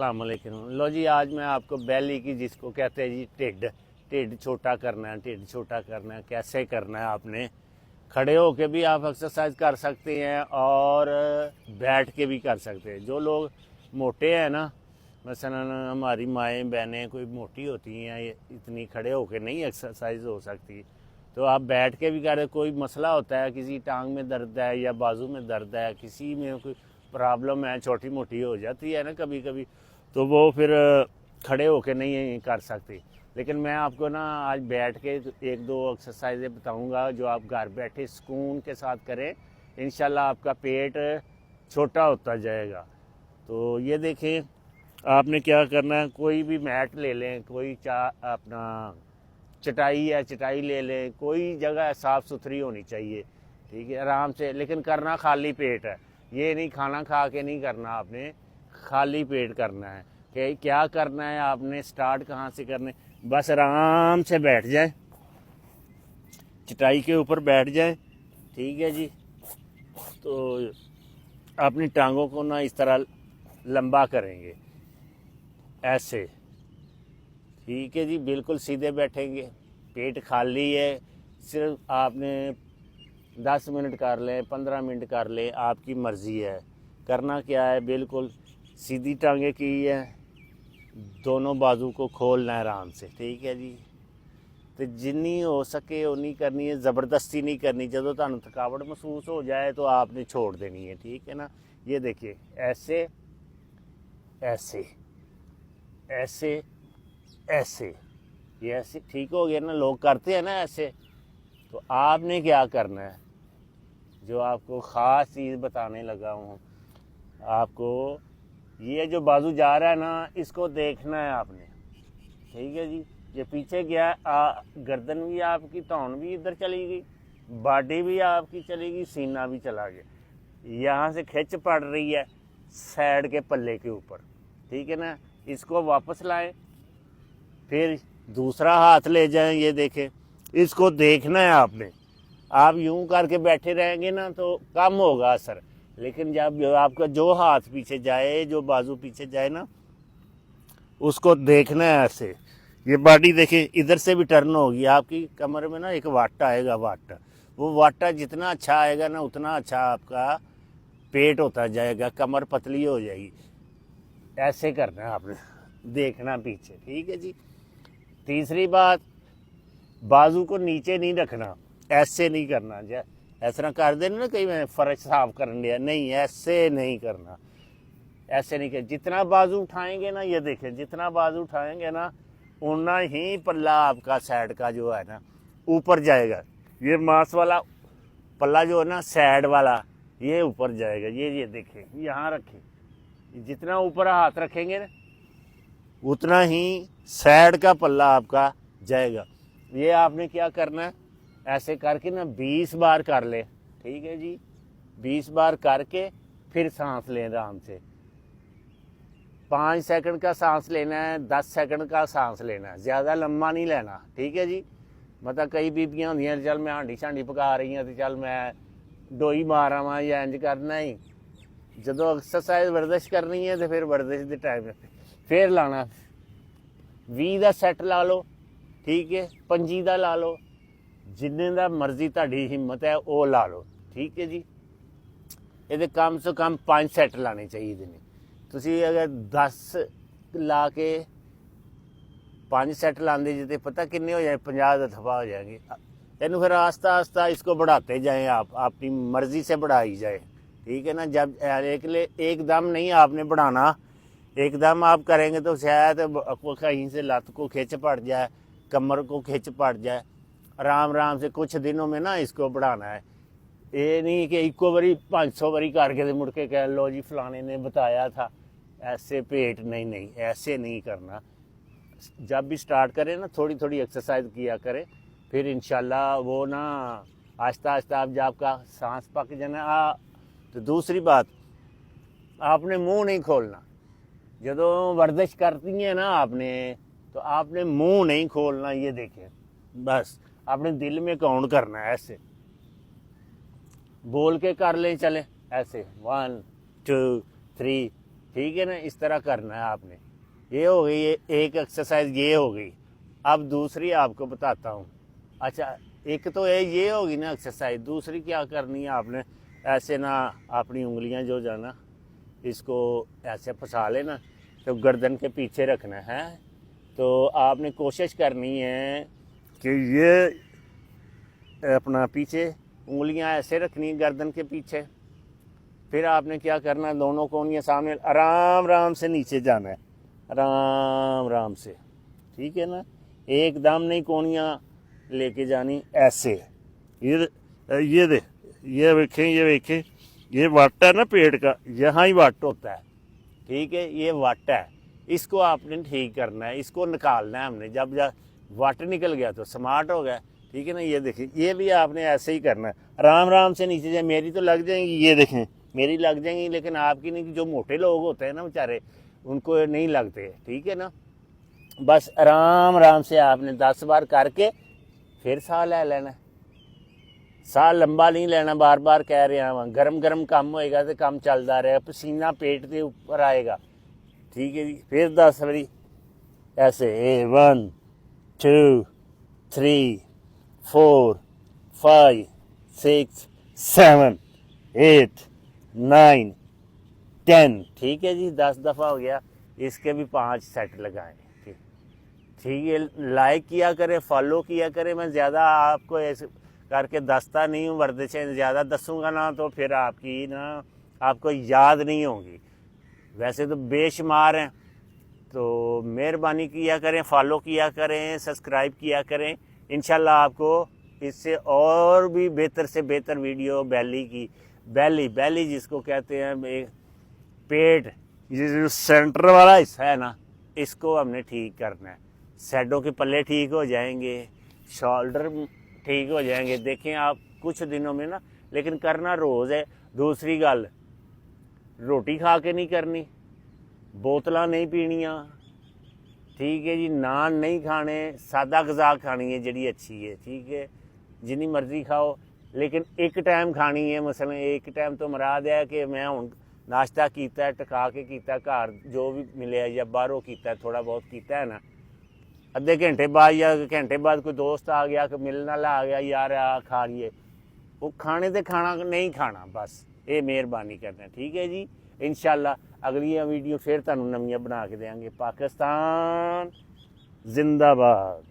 السلام علیکم۔ لو جی، آج میں آپ کو بیلی کی، جس کو کہتے ہیں جی ٹھڈ چھوٹا کرنا ہے، ٹھڈ چھوٹا کرنا ہے کیسے کرنا ہے۔ آپ نے کھڑے ہو کے بھی آپ ایکسرسائز کر سکتے ہیں اور بیٹھ کے بھی کر سکتے ہیں۔ جو لوگ موٹے ہیں نا، مثلا ہماری مائیں بہنیں کوئی موٹی ہوتی ہیں، اتنی کھڑے ہو کے نہیں ایکسرسائز ہو سکتی، تو آپ بیٹھ کے بھی کریں۔ کوئی مسئلہ ہوتا ہے، کسی ٹانگ میں درد ہے یا بازو میں درد ہے، کسی میں کوئی پرابلم ہے، چھوٹی موٹی ہو جاتی ہے نا کبھی کبھی، تو وہ پھر کھڑے ہو کے نہیں کر سکتے۔ لیکن میں آپ کو نا آج بیٹھ کے ایک دو ایکسرسائزیں بتاؤں گا جو آپ گھر بیٹھے سکون کے ساتھ کریں، انشاءاللہ آپ کا پیٹ چھوٹا ہوتا جائے گا۔ تو یہ دیکھیں، آپ نے کیا کرنا ہے، کوئی بھی میٹ لے لیں، کوئی اپنا چٹائی ہے، چٹائی لے لیں، کوئی جگہ صاف ستھری ہونی چاہیے، ٹھیک ہے، آرام سے، لیکن کرنا خالی پیٹ ہے۔ یہ نہیں کھانا کھا کے نہیں کرنا، آپ نے خالی پیٹ کرنا ہے۔ کہ کیا کرنا ہے آپ نے، سٹارٹ کہاں سے کرنا ہے، بس آرام سے بیٹھ جائیں، چٹائی کے اوپر بیٹھ جائیں، ٹھیک ہے جی۔ تو اپنی ٹانگوں کو نا اس طرح لمبا کریں گے، ایسے، ٹھیک ہے جی، بالکل سیدھے بیٹھیں گے، پیٹ خالی ہے۔ صرف آپ نے 10 منٹ کر لیں، 15 منٹ کر لیں، آپ کی مرضی ہے۔ کرنا کیا ہے، بالکل سیدھی ٹانگیں کی ہے، دونوں بازو کو کھولنا ہے آرام سے، ٹھیک ہے جی۔ تو جتنی ہو سکے اتنی کرنی ہے، زبردستی نہیں کرنی۔ جب تمہیں تھکاوٹ محسوس ہو جائے تو آپ نے چھوڑ دینی ہے، ٹھیک ہے نا۔ یہ دیکھیے، ایسے ایسے ایسے ایسے، یہ ایسے ٹھیک ہو گیا نا، لوگ کرتے ہیں نا ایسے۔ تو آپ نے کیا کرنا ہے، جو آپ کو خاص چیز بتانے لگا ہوں، آپ کو یہ جو بازو جا رہا ہے نا، اس کو دیکھنا ہے آپ نے، ٹھیک ہے جی۔ یہ پیچھے گیا، گردن بھی آپ کی، تون بھی ادھر چلی گئی، باڈی بھی آپ کی چلی گئی، سینہ بھی چلا گیا۔ یہاں سے کھچ پڑ رہی ہے سائڈ کے پلے کے اوپر، ٹھیک ہے نا۔ اس کو واپس لائیں، پھر دوسرا ہاتھ لے جائیں، یہ دیکھیں، اس کو دیکھنا ہے آپ نے۔ آپ یوں کر کے بیٹھے رہیں گے نا تو کم ہوگا اثر، لیکن جب آپ کا جو ہاتھ پیچھے جائے، جو بازو پیچھے جائے نا، اس کو دیکھنا ہے ایسے۔ یہ باڈی دیکھیں، ادھر سے بھی ٹرن ہوگی، آپ کی کمر میں نا ایک واٹ آئے گا، واٹ، وہ واٹا جتنا اچھا آئے گا نا، اتنا اچھا آپ کا پیٹ ہوتا جائے گا، کمر پتلی ہو جائے گی۔ ایسے کرنا ہے آپ نے، دیکھنا پیچھے، ٹھیک ہے جی۔ تیسری بات، بازو کو نیچے نہیں رکھنا، ایسے نہیں کرنا۔ اس طرح کر دینا نا، کہیں میں فرش صاف کرنے لیا، نہیں، ایسے نہیں کرنا، ایسے نہیں کرنا۔ جتنا بازو اٹھائیں گے نا، یہ دیکھیں، جتنا بازو اٹھائیں گے نا، اتنا ہی پلہ آپ کا سائڈ کا جو ہے نا اوپر جائے گا۔ یہ ماس والا پلہ جو ہے نا، سائڈ والا، یہ اوپر جائے گا۔ یہ دیکھیں، یہاں رکھیں، جتنا اوپر ہاتھ رکھیں گے نا، اتنا ہی سائڈ کا پلہ آپ کا جائے گا۔ یہ آپ نے کیا کرنا ہے، ایسے کر کے نا 20 بار کر لیں، ٹھیک ہے جی۔ 20 بار کر کے پھر سانس لیں آرام سے۔ 5 سیکنڈ کا سانس لینا ہے، 10 سیکنڈ کا سانس لینا ہے، زیادہ لمبا نہیں لینا، ٹھیک ہے جی۔ مطلب کئی بیبیاں ہوندی ہیں، چل میں ہانڈی شانڈی پکا رہی ہیں تو چل میں ڈوئی مار رہا ہوں یا انج کرنا ہی۔ جدو ایکسرسائز ورزش کرنی ہے تو پھر ورزش دے ٹائم پھر لانا 20 دا سیٹ لا لو، ٹھیک ہے، 25 دا لا لو، جننے دا مرضی تہاڈی ہمت ہے وہ لا لو، ٹھیک ہے جی۔ یہ کم سے کم 5 سیٹ لانے چاہیے نے۔ تسی اگر 10 لا کے 5 سیٹ لاندے جی، پتہ کنے ہو جائے، 50 دفعہ ہو جائیں گے۔ اینو پھر آہستہ آہستہ اس کو بڑھاتے جائیں، آپ اپنی مرضی سے بڑھائی جائے، ٹھیک ہے نا۔ جب ایک دم نہیں آپ نے بڑھانا، ایک دم آپ کریں گے تو شاید کہیں سے لت کو کھچ پڑ جائے، کمر کو کھچ پڑ جائے۔ آرام آرام سے کچھ دنوں میں نا اس کو بڑھانا ہے۔ یہ نہیں کہ ایکو باری 500 باری کر کے مڑ کے کہہ لو جی فلانے نے بتایا تھا، ایسے پیٹ نہیں، ایسے نہیں کرنا۔ جب بھی سٹارٹ کریں نا، تھوڑی تھوڑی ایکسرسائز کیا کریں، پھر انشاءاللہ وہ نا آہستہ آہستہ آپ جب کا سانس پک جانا۔ تو دوسری بات، آپ نے منہ نہیں کھولنا۔ جدو ورزش کرتی ہیں نا آپ نے، تو آپ نے منہ نہیں کھولنا، یہ دیکھیں، بس آپ نے دل میں کاؤنٹ کرنا ہے، ایسے بول کے کر لیں، چلیں ایسے 1 2 3 ٹھیک ہے نا, اس طرح کرنا ہے آپ نے. یہ ہو گئی, یہ ایک ایکسرسائز یہ ہو گئی. اب دوسری آپ کو بتاتا ہوں. اچھا, ایک تو یہ ہوگی نا ایکسرسائز, دوسری کیا کرنی ہے آپ نے, ایسے نا اپنی انگلیاں جو جانا اس کو ایسے پھنسا لینا, تو گردن کے پیچھے رکھنا ہے. تو آپ نے کوشش کرنی ہے کہ یہ اپنا پیچھے انگلیاں ایسے رکھنی گردن کے پیچھے. پھر آپ نے کیا کرنا, دونوں کونیاں سامنے, آرام آرام سے نیچے جانا ہے, آرام آرام سے. ٹھیک ہے نا, ایک دم نہیں کونیاں لے کے جانی, ایسے. یہ دیکھیں, یہ وٹ ہے نا پیٹ کا, یہاں ہی وٹ ہوتا ہے. ٹھیک ہے, یہ وٹ ہے, اس کو آپ نے ٹھیک کرنا ہے, اس کو نکالنا ہے ہم نے. جب وٹ نکل گیا تو سمارٹ ہو گیا. ٹھیک ہے نا, یہ دیکھیں, یہ بھی آپ نے ایسے ہی کرنا ہے, آرام آرام سے نیچے جائیں. میری تو لگ جائیں گی, یہ دیکھیں میری لگ جائیں گی, لیکن آپ کی نہیں. جو موٹے لوگ ہوتے ہیں نا بیچارے, ان کو نہیں لگتے. ٹھیک ہے نا, بس آرام آرام سے آپ نے 10 بار کر کے پھر ساہ لے لینا. ساہ لمبا نہیں لینا, بار بار کہہ رہے ہیں. گرم گرم کم ہوئے گا تو کم چلتا رہے گا, پسینہ پیٹ کے اوپر آئے گا. ٹھیک ہے جی, پھر 10 باری ایسے, 1 2 3 4 5 6 7 8 9 10. ٹھیک ہے جی, 10 دفعہ ہو گیا. اس کے بھی 5 سیٹ لگائیں. ٹھیک ہے, لائک کیا کریں, فالو کیا کریں. میں زیادہ آپ کو ایسے کر کے دستا نہیں ہوں, ورزشیں زیادہ دسوں گا نا تو پھر آپ کو یاد نہیں ہوں گی. ویسے تو بے شمار ہیں, تو مہربانی کیا کریں, فالو کیا کریں, سبسکرائب کیا کریں. انشاءاللہ آپ کو اس سے اور بھی بہتر سے بہتر ویڈیو بیلی جس کو کہتے ہیں, پیٹ, یہ جو سینٹر والا حصہ ہے نا, اس کو ہم نے ٹھیک کرنا ہے. سیڈوں کے پلے ٹھیک ہو جائیں گے, شولڈر ٹھیک ہو جائیں گے. دیکھیں آپ کچھ دنوں میں نا, لیکن کرنا روز ہے. دوسری گل, روٹی کھا کے نہیں کرنی, بوتلاں نہیں پینیاں. ٹھیک ہے جی, نان نہیں کھانے, سادہ غذا کھانی ہے جڑی اچھی ہے. ٹھیک ہے, جنی مرضی کھاؤ, لیکن ایک ٹائم کھانی ہے. مثلا ایک ٹائم تو مراد ہے کہ میں ہوں ناشتہ کیتا ہے, ٹکا کے کیتا ہے, گھر جو بھی ملے یا باہروں کیتا ہے, تھوڑا بہت کیتا ہے نا, ادھے گھنٹے بعد یا گھنٹے بعد کوئی دوست آ گیا کہ ملنا لا آ گیا, یار کھا لیے, وہ کھانے تے کھانا نہیں کھانا. بس یہ مہربانی کرنا. ٹھیک ہے جی, انشاءاللہ اگلی ویڈیو پھر تمہیں نویاں بنا کے دیں گے. پاکستان زندہ باد.